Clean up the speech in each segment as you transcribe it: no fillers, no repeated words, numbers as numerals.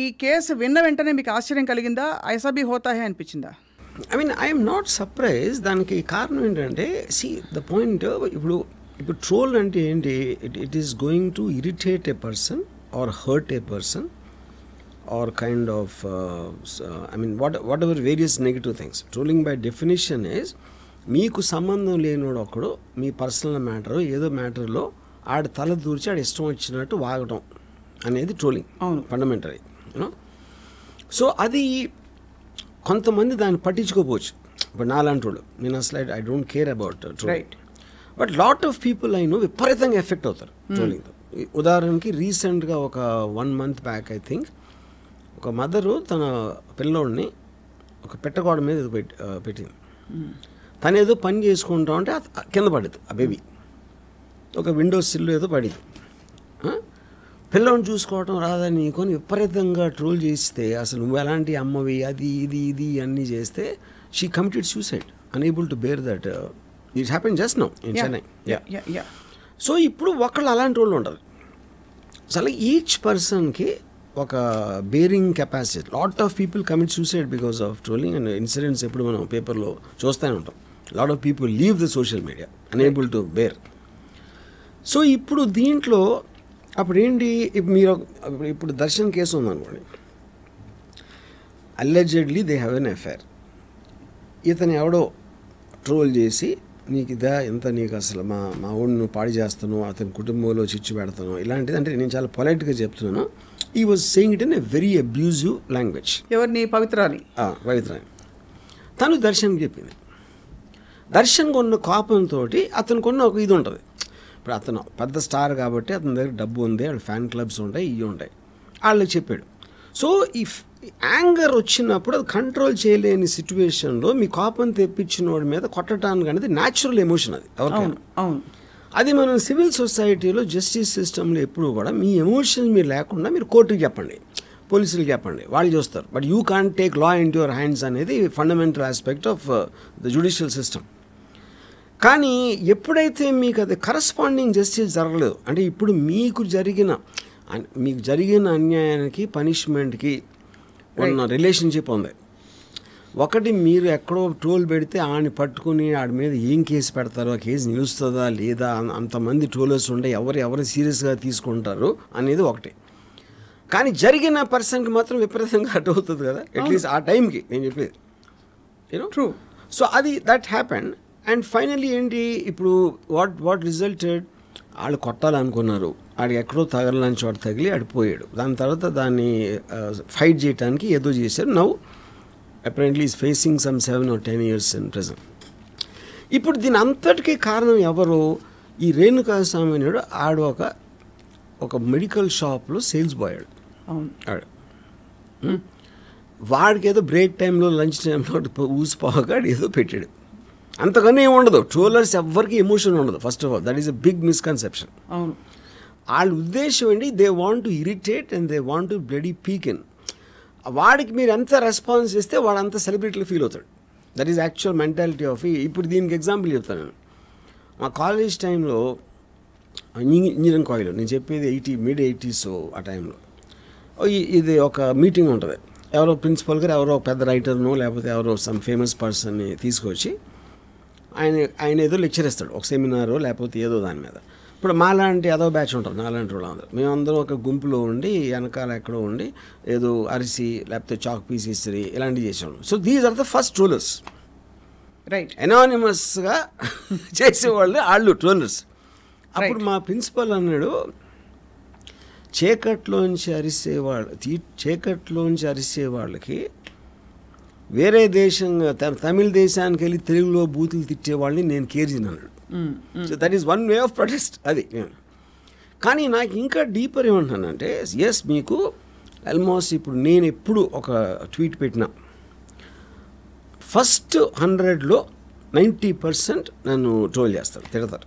ఈ కేసు విన్న వెంటనే మీకు ఆశ్చర్యం కలిగిందా? ఐసా భీ హోతా హై అనిపించిందా? I mean I'm not surprise. దానికి కారణం ఏంటంటే ద పాయింట్ ఇప్పుడు ట్రోల్ అంటే ఏంటి, it is going to irritate A person are hurt A person are kind of I mean what ever various negative things. Trolling by definition is మీకు సంబంధం లేనివాడు ఒకడు మీ పర్సనల్ మ్యాటర్ ఏదో మ్యాటర్లో ఆడ తల దూర్చి ఆడ ఇష్టం వచ్చినట్టు వాగటం అనేది ట్రోలింగ్ ఫండమెంటరీ యూనో. సో అది కొంతమంది దాన్ని పట్టించుకోపోవచ్చు. ఇప్పుడు నాలాంటి వాళ్ళు నేను అసలు I don't care about trolling. But lot of people అయినో విపరీతంగా ఎఫెక్ట్ అవుతారు ట్రోలింగ్తో. ఉదాహరణకి రీసెంట్గా ఒక 1 month బ్యాక్ ఐ థింక్ ఒక మదరు తన పిల్లోడిని ఒక పెట్టగోడ మీద ఏదో పెట్టింది. తను ఏదో పని చేసుకుంటా ఉంటే కింద పడింది ఆ బేబీ, ఒక విండోస్ సిల్లు ఏదో పడింది. పిల్లని చూసుకోవటం రాదని నీకొని విపరీతంగా ట్రోల్ చేస్తే అసలు నువ్వు ఎలాంటి అమ్మవి అది ఇది అన్నీ చేస్తే she committed suicide unable to bear that. It happen just now in Chennai. So ఇప్పుడు ఒకళ్ళు అలాంటి వాళ్ళు ఉండదు. అసలు ఈచ్ పర్సన్కి ఒక bearing capacity. Lot of people commit suicide because of trolling and incidents ఎప్పుడు మనం పేపర్లో చూస్తూనే ఉంటాం. Lot of people leave the social media unable to bear. So ఇప్పుడు దీంట్లో అప్పుడు ఏంటి, మీరు ఇప్పుడు దర్శన్ కేసు ఉందనుకోండి, allegedly they have an affair. ఇతను ఎవడో ట్రోల్ చేసి నీకు ఇదా ఎంత, నీకు అసలు మా ఊడిని నువ్వు పాడి చేస్తాను, అతని కుటుంబంలో చిచ్చు పెడతాను, ఇలాంటిది. అంటే నేను చాలా పొలైట్గా చెప్తున్నాను. ఈ was saying it in a very abusive language. ఎవరిని? పవిత్రాని. తను దర్శన్కి చెప్పింది. దర్శన్ కొన్న కోపంతో అతను కొన్న ఒక ఇది ఉంటుంది. ఇప్పుడు అతను పెద్ద స్టార్ కాబట్టి అతని దగ్గర డబ్బు ఉంది, వాళ్ళ ఫ్యాన్ క్లబ్స్ ఉంటాయి, ఇవి ఉంటాయి, వాళ్ళకి చెప్పాడు. సో ఈ యాంగర్ వచ్చినప్పుడు అది కంట్రోల్ చేయలేని సిచ్యువేషన్లో మీ కోపం తెప్పించిన వాడి మీద కొట్టడానికి అనేది న్యాచురల్ ఎమోషన్. అది ఎవరికైనా. అది మనం సివిల్ సొసైటీలో జస్టిస్ సిస్టంలో ఎప్పుడు కూడా మీ ఎమోషన్స్ మీరు లేకుండా మీరు కోర్టుకి చెప్పండి, పోలీసులకు చెప్పండి, వాళ్ళు చూస్తారు. But you can't take law into your hands అనేది fundamental aspect of the judicial system. కానీ ఎప్పుడైతే మీకు అది కరస్పాండింగ్ జస్టిస్ జరగలేదు అంటే ఇప్పుడు మీకు జరిగిన అన్యాయానికి పనిష్మెంట్కి ఉన్న రిలేషన్షిప్ ఉంది. ఒకటి మీరు ఎక్కడో ట్రోల్ పెడితే ఆడిని పట్టుకుని ఆడి మీద ఏం కేసు పెడతారో, ఆ కేసు నిలుస్తుందా లేదా, అంతమంది ట్రోలర్స్ ఉంటే ఎవరు సీరియస్గా తీసుకుంటారు అనేది ఒకటి. కానీ జరిగిన పర్సన్కి మాత్రం విపరీతంగా అటు అవుతుంది కదా, అట్లీస్ట్ ఆ టైంకి నేను చెప్పేది యూనో. ట్రూ. సో అది దట్ హ్యాపెండ్. అండ్ ఫైనల్లీ ఏంటి, ఇప్పుడు వాట్ రిజల్టెడ్, వాళ్ళు కొట్టాలనుకున్నారు, ఆడికి ఎక్కడో తగలని చోట తగిలి ఆడిపోయాడు. దాని తర్వాత దాన్ని ఫైట్ చేయడానికి ఏదో చేశారు. Now apparently is facing some 7 or 10 years in present. ఇప్పుడు దీని అంతటికీ కారణం ఎవరు? ఈ రేణుకాస్వామి నాయుడు ఆడు ఒక మెడికల్ షాప్లో సేల్స్ బాయ్ ఆడు. వాడికి ఏదో బ్రేక్ టైంలో లంచ్ టైంలో ఊసిపోగా ఏదో పెట్టాడు. అంతకన్నా ఏమి ఉండదు. ట్రోలర్స్ ఎవ్వరికి ఎమోషన్ ఉండదు. First of all that is a big misconception. వాళ్ళ ఉద్దేశం ఏంటి, they want to irritate and they want to bloody peek in. వాడికి మీరు ఎంత రెస్పాన్స్ ఇస్తే వాడు అంత సెలబ్రిటీలో ఫీల్ అవుతాడు. That is actual mentality of. ఇప్పుడు దీనికి ఎగ్జాంపుల్ చెప్తాను నేను. మా కాలేజ్ టైంలో ఇంజనీరింగ్ కాలేజ్లో, నేను చెప్పేది mid-80s ఆ టైంలో ఇది ఒక మీటింగ్ ఉంటుంది. ఎవరో ప్రిన్సిపల్ గారు ఎవరో పెద్ద రైటర్ను లేకపోతే ఎవరో సమ్ ఫేమస్ పర్సన్ని తీసుకొచ్చి ఆయన ఏదో లెక్చర్ ఇస్తాడు, ఒక సెమినారో లేకపోతే ఏదో దాని మీద. ఇప్పుడు మాలాంటి ఏదో బ్యాచ్ ఉంటారు, నాలాంటి వాళ్ళు అందరూ మేమందరం ఒక గుంపులో ఉండి వెనకాల ఎక్కడో ఉండి ఏదో అరిసి లేకపోతే చాక్ పీస్ ఇస్త్రీ ఇలాంటివి చేసేవాళ్ళం. So these are the first trollers. Right. ఎనానిమస్గా చేసేవాళ్ళు వాళ్ళు ట్రోలర్స్. అప్పుడు మా ప్రిన్సిపల్ అన్నాడు, చీకట్లోంచి అరిసే వాళ్ళకి వేరే దేశంగా తమిళ దేశానికి వెళ్ళి తెలుగులో బూతులు తిట్టేవాళ్ళని నేను కేర్ చేయనన్నాడు. So that is one way of protest. అది. కానీ నాకు ఇంకా డీపర్ ఏమంటానంటే, ఎస్ మీకు ఆల్మోస్ట్ ఇప్పుడు నేను ఎప్పుడు ఒక ట్వీట్ పెట్టినా ఫస్ట్ 100లో 90% నన్ను ట్రోల్ చేస్తారు, తిడతారు.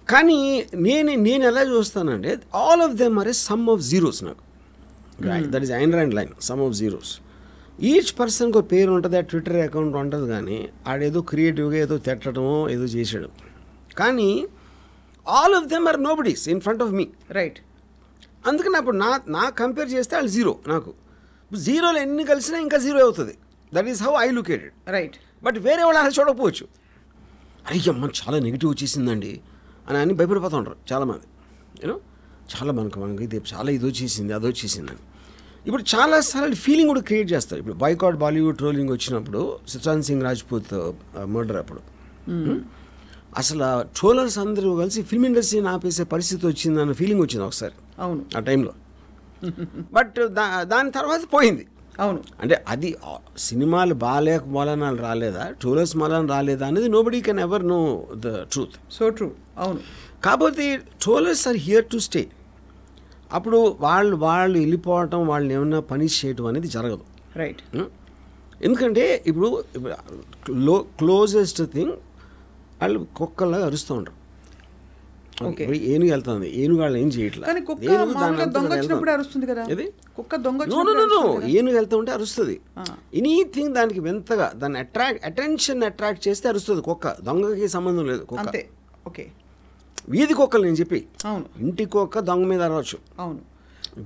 కానీ నేను ఎలా చూస్తానంటే all of them are a sum of zeros. నాకు that is Ayn Rand line, sum of zeros. Each పర్సన్కి ఒక పేరు ఉంటుంది, ఆ ట్విట్టర్ అకౌంట్ ఉంటుంది, కానీ ఆడేదో క్రియేటివ్గా ఏదో తిట్టడమో ఏదో చేసాడు. కానీ all of them are nobodies in front of me. Right. అందుకని అప్పుడు నా కంపేర్ చేస్తే వాళ్ళు జీరో. నాకు జీరోలో ఎన్ని కలిసినా ఇంకా జీరో అవుతుంది. That is how I look at it. Right. But వేరే వాళ్ళు అలా చూడకపోవచ్చు. అరే అమ్మ చాలా నెగిటివ్ వచ్చేసిందండి అని భయపడిపోతూ ఉంటారు చాలామంది. యూనో చాలా మనకి ఇది చాలా ఇది వచ్చేసింది అది వచ్చేసిందని. ఇప్పుడు చాలాసార్లు ఫీలింగ్ కూడా క్రియేట్ చేస్తారు. ఇప్పుడు బాయ్కాట్ బాలీవుడ్ ట్రోలింగ్ వచ్చినప్పుడు సుశాంత్ సింగ్ రాజ్పూత్ మర్డర్ అప్పుడు అసలు ట్రోలర్స్ అందరూ కలిసి ఫిల్మ్ ఇండస్ట్రీని ఆపేసే పరిస్థితి వచ్చిందన్న ఫీలింగ్ వచ్చింది ఒకసారి. అవును. ఆ టైంలో. బట్ దాని తర్వాత పోయింది. అవును. అంటే అది సినిమాలు బాగాలేక మూలన రాలేదా, ట్రోలర్స్ మూలన రాలేదా అనేది nobody can ever know the truth. So true. అవును. కాకపోతే trollers are here to stay. అప్పుడు వాళ్ళు వెళ్ళిపోవటం, వాళ్ళని ఏమన్నా పనిష్ చేయటం అనేది జరగదు. రైట్. ఎందుకంటే ఇప్పుడు క్లోజెస్ట్ థింగ్ వాళ్ళు కుక్కల్లాగా అరుస్తూ ఉంటారు. ఏనుగు వెళ్తుంది, ఏనుగు వాళ్ళు ఏం చేయట్లేదు. ఏనుగు వెళ్తూ ఉంటే అరుస్తుంది. ఎనీథింగ్ దానికి వింతగా దాన్ని అటెన్షన్ అట్రాక్ట్ చేస్తే అరుస్తుంది కుక్క. దొంగకి సంబంధం లేదు కుక్క. ఓకే. వీధి కుక్కలు నేను చెప్పి, ఇంటి కుక్క దొంగ మీద అరవచ్చు. అవును.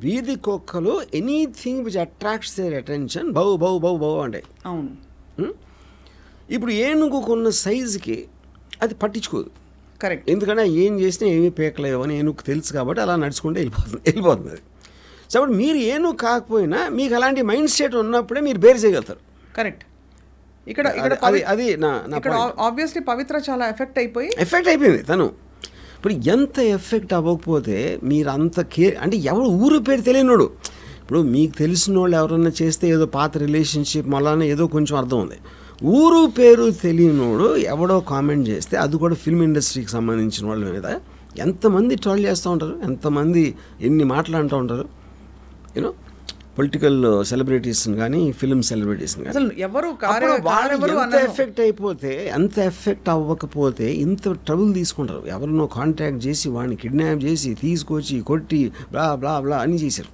వీధి కుక్కలు anything which attracts their attention bow bow bow bow అంటే. అవును. ఇప్పుడు ఏనుగుకున్న సైజుకి అది పట్టించుకోదు. కరెక్ట్. ఎందుకంటే ఏం చేసినా ఏమీ పేకలేవు అని ఏనుగు తెలుసు కాబట్టి అలా నడుచుకుంటే వెళ్ళిపోతుంది అది. సో అప్పుడు మీరు ఏనుగు కాకపోయినా మీకు అలాంటి మైండ్ సెట్ ఉన్నప్పుడే మీరు బేర్ చేయగలుగుతారు. కరెక్ట్. ఇక్కడ అది నా ఆబ్వియస్లీ పవిత్ర చాలా ఎఫెక్ట్ అయిపోయింది తను. ఇప్పుడు ఎంత ఎఫెక్ట్ అవ్వకపోతే మీరు అంత కేర్ అంటే ఎవరు ఊరు పేరు తెలియనోడు. ఇప్పుడు మీకు తెలిసిన వాళ్ళు ఎవరన్నా చేస్తే ఏదో పాత రిలేషన్షిప్ మళ్ళీ ఏదో కొంచెం అర్థం ఉంది. ఊరు పేరు తెలియనోడు ఎవడో కామెంట్ చేస్తే, అది కూడా ఫిల్మ్ ఇండస్ట్రీకి సంబంధించిన వాళ్ళ మీద ఎంతమంది ట్రోల్ చేస్తూ ఉంటారు, ఎంతమంది ఎన్ని మాటలు అంటూ ఉంటారు. యూనో పొలిటికల్ సెలబ్రిటీస్ని కానీ ఫిల్మ్ సెలబ్రిటీస్ని కానీ ఎంత ఎఫెక్ట్ అయిపోతే, ఎంత ఎఫెక్ట్ అవ్వకపోతే ఇంత ట్రబుల్ తీసుకుంటారు. ఎవరినో కాంటాక్ట్ చేసి వాడిని కిడ్నాప్ చేసి తీసుకొచ్చి కొట్టి బ్లా బ్లా బ్లా అని చేశారు.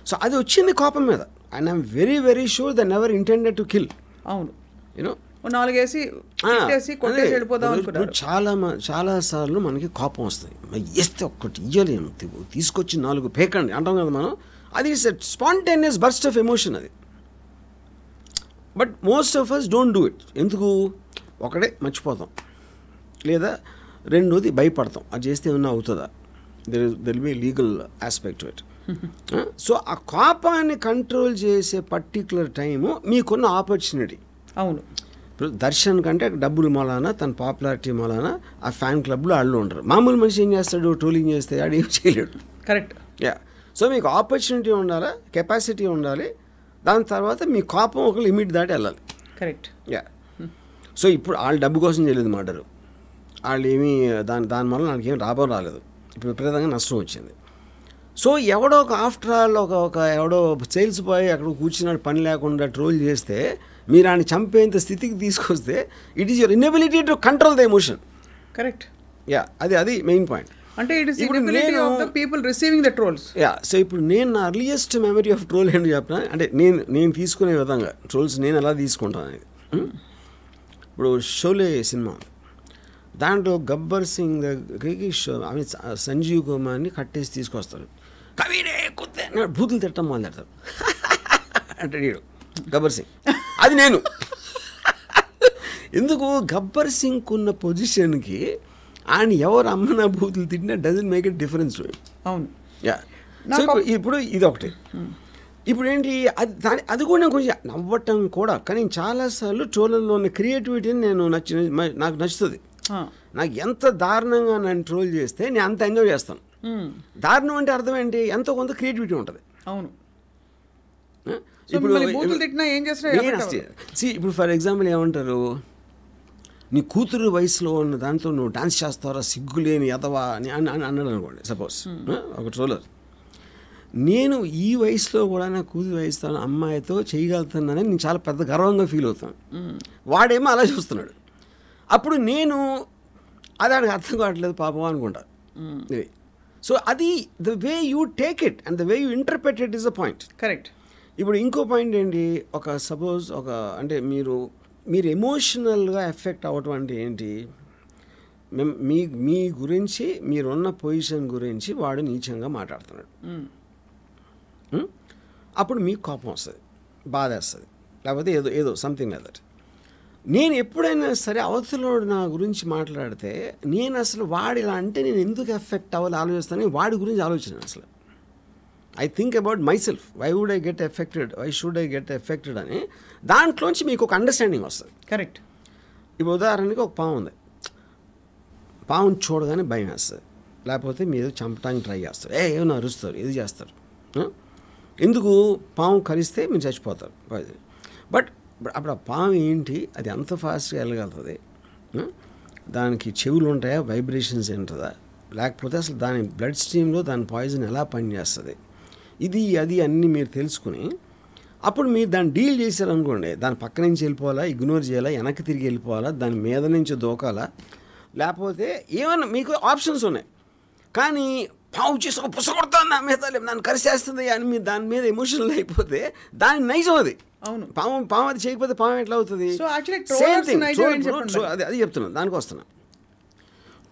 సో అది వచ్చింది కోపం మీద. And I'm very very sure they never intended to kill. అవును. యూనో చాలా సార్లు మనకి కోపం వస్తుంది. వేస్తే ఒక్కటి ఇయ్యలేము, తీసుకొచ్చి 4 పేకండి అంటాం కదా మనం. అది స్పాంటేనియస్ బర్స్ట్ ఆఫ్ ఎమోషన్ అది. But most of us don't do it. ఎందుకు? ఒకటే మర్చిపోతాం, లేదా రెండోది భయపడతాం. అది చేస్తే ఏమన్నా అవుతుందా, there be legal aspect to it. So ఆ కోపాన్ని కంట్రోల్ చేసే పర్టికులర్ టైము మీకున్న ఆపర్చునిటీ. అవును. ఇప్పుడు దర్శన్ కంటే డబ్బులు మూలాన, తన పాపులారిటీ మూలాన ఆ ఫ్యాన్ క్లబ్లో వాళ్ళు ఉంటారు. మామూలు మనిషి ఏం చేస్తాడు, ట్రోలింగ్ చేస్తే ఆడు ఏం చేయలేడు. కరెక్ట్. యా. సో మీకు ఆపర్చునిటీ ఉండాలి, కెపాసిటీ ఉండాలి. దాని తర్వాత మీ కోపం ఒక లిమిట్ దాటి వెళ్ళాలి. కరెక్ట్. యా. సో ఇప్పుడు వాళ్ళు డబ్బు కోసం చేయలేదు మాటరు. వాళ్ళు ఏమీ దానివల్ల నాకు ఏం లాభం రాలేదు, ఇప్పుడు విపరీతంగా నష్టం వచ్చింది. సో ఎవడో ఒక ఆఫ్టర్ ఆల్ ఒక ఎవడో సేల్స్ బాయ్ అక్కడ కూర్చున్నాడు పని లేకుండా ట్రోల్ చేస్తే మీరు ఆయన చంపేంత స్థితికి తీసుకొస్తే it is your inability to control the emotion. Correct. Yeah, అది మెయిన్ పాయింట్. అంటే it is inability of the people receiving the trolls. Yeah. So ఇప్పుడు నేను నా అర్లియస్ట్ మెమరీ ఆఫ్ ట్రోల్ ఏంటి చెప్పిన అంటే నేను తీసుకునే విధంగా ట్రోల్స్ నేను ఎలా తీసుకుంటాను అనేది. ఇప్పుడు షోలే సినిమా, దాంట్లో గబ్బర్ సింగ్ దగ్గరికి సంజీవ్ కుమార్ని కట్టేసి తీసుకొస్తారు. కవినే కుత్తే బూతులు తిట్టడం మొదలెడతారు అంటే గబ్బర్ సింగ్. అది నేను ఎందుకు గబ్బర్ సింగ్ ఉన్న పొజిషన్కి ఆయన ఎవరు అమ్మన బూతులు తిట్టినా డజంట్ మేక్ ఇట్ డిఫరెన్స్. అవును. యా. సో ఇప్పుడు ఇది ఒకటి. ఇప్పుడు ఏంటి అది కూడా నేను కొంచెం నవ్వటం కూడా, కానీ చాలాసార్లు ట్రోలర్లో ఉన్న క్రియేటివిటీని నాకు నచ్చుతుంది. నాకు ఎంత దారుణంగా నన్ను ట్రోల్ చేస్తే నేను అంత ఎంజాయ్ చేస్తాను. దారుణం అంటే అర్థం ఏంటి, ఎంతో కొంత క్రియేటివిటీ ఉంటుంది. అవును. ఇప్పుడు ఇప్పుడు ఫర్ ఎగ్జాంపుల్ ఏమంటారు, నీ కూతురు వయసులో ఉన్న దాంతో నువ్వు డాన్స్ చేస్తావరా సిగ్గులేని ఎదవా అని అన్నాడు అనుకోండి సపోజ్ ఒక ట్రోలర్. నేను ఈ వయసులో కూడా నా కూతురు వయసుతో అమ్మాయితో చేయగలుగుతున్నానని నేను చాలా పెద్ద గర్వంగా ఫీల్ అవుతాను. వాడేమో అలా చూస్తున్నాడు. అప్పుడు నేను అది ఆడికి అర్థం కావట్లేదు పాపం అనుకుంటా. సో అది the way you take it and the way you interpret it is the point. Correct. ఇప్పుడు ఇంకో పాయింట్ ఏంటి, సపోజ్ అంటే మీరు ఎమోషనల్గా ఎఫెక్ట్ అవ్వటం అంటే ఏంటి, మీ మీ గురించి మీరున్న పొజిషన్ గురించి వాడు నీచంగా మాట్లాడుతున్నాడు. అప్పుడు మీకు కోపం వస్తుంది, బాధ వేస్తుంది, లేకపోతే ఏదో ఏదో సంథింగ్ లైక్ దట్. నేను ఎప్పుడైనా సరే అవతలోడు నా గురించి మాట్లాడితే నేను అసలు వాడు ఇలా అంటే నేను ఎందుకు ఎఫెక్ట్ అవ్వాలి ఆలోచిస్తాను, వాడి గురించి ఆలోచన అసలు. I think about myself, why would I get affected, why should I get affected అని. దాంట్లోంచి మీకు ఒక అండర్స్టాండింగ్ వస్తుంది. కరెక్ట్. ఇప్పుడు ఉదాహరణకి ఒక పాము ఉంది, పావును చూడగానే భయం వేస్తుంది, లేకపోతే మీరు చంపడానికి ట్రై చేస్తారు, ఏమైనా అరుస్తారు, ఇది చేస్తారు. ఎందుకు? పాము కరిస్తే మీరు చచ్చిపోతారు. బట్ అప్పుడు ఆ పాము ఏంటి, అది ఎంత ఫాస్ట్గా వెళ్ళగలుగుతుంది, దానికి చెవులు ఉంటాయా, వైబ్రేషన్స్ ఉంటుందా, లేకపోతే అసలు దాని బ్లడ్ స్ట్రీమ్లో దాని పాయిజన్ ఎలా పనిచేస్తుంది, ఇది అది అన్నీ మీరు తెలుసుకుని అప్పుడు మీరు దాన్ని డీల్ చేశారనుకోండి, దాని పక్క నుంచి వెళ్ళిపోవాలా, ఇగ్నోర్ చేయాలా, వెనక్కి తిరిగి వెళ్ళిపోవాలా, దాని మీద నుంచి దూకాలా, లేకపోతే ఏమన్నా మీకు ఆప్షన్స్ ఉన్నాయి. కానీ పావు చేసి ఒక పుసకొడతాను నా మీద, నన్ను కరిసేస్తుంది అని మీరు దాని మీద ఎమోషనల్ అయిపోతే దాని నైజం అది. అవును, పాము అది చేయకపోతే పాము ఎట్లా అవుతుంది? అది చెప్తున్నాను, దానికి వస్తున్నాను.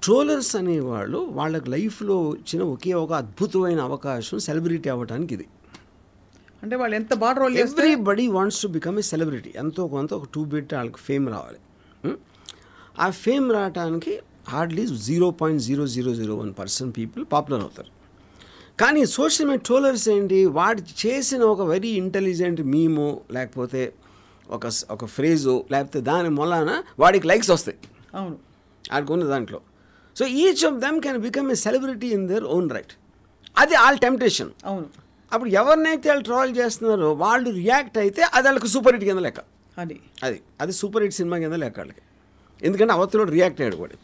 ట్రోలర్స్ అనేవాళ్ళు వాళ్ళకి లైఫ్లో వచ్చిన ఒకే ఒక అద్భుతమైన అవకాశం సెలబ్రిటీ అవ్వడానికి ఇది. అంటే వాళ్ళు ఎంత బాగా రోల్ చేస్తారు. Everybody wants to become a celebrity. ఎంతో కొంత ఒక 2 బిట్ వాళ్ళకి ఫేమ్ రావాలి. ఆ ఫేమ్ రావడానికి హార్డ్లీ 0.0001% పీపుల్ పాపులర్ అవుతారు. కానీ సోషల్ మీడియా ట్రోలర్స్ ఏంటి, వాడు చేసిన ఒక వెరీ ఇంటెలిజెంట్ మీమో లేకపోతే ఒక ఫ్రేజో లేకపోతే దాని మూలాన వాడికి లైక్స్ వస్తాయి. అవును, ఆడుకున్న దాంట్లో. So each of them can become a celebrity in their own right. అది వాళ్ళ టెంప్టేషన్. అవును. అప్పుడు ఎవరినైతే వాళ్ళు ట్రోల్ చేస్తున్నారో వాళ్ళు రియాక్ట్ అయితే అది వాళ్ళకి సూపర్ హిట్ కింద లెక్క. అది సూపర్ హిట్ సినిమా కింద లెక్క వాళ్ళకి. ఎందుకంటే అవతల రియాక్ట్ అయ్యాడు కూడా.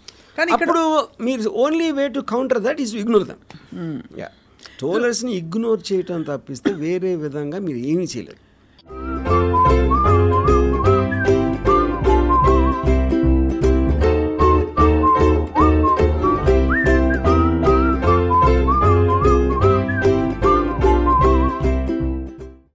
అప్పుడు మీరు only way to counter that is ignore them. ట్రోలర్స్ని ఇగ్నోర్ చేయటం తప్పిస్తే వేరే విధంగా మీరు ఏమీ చేయలేరు.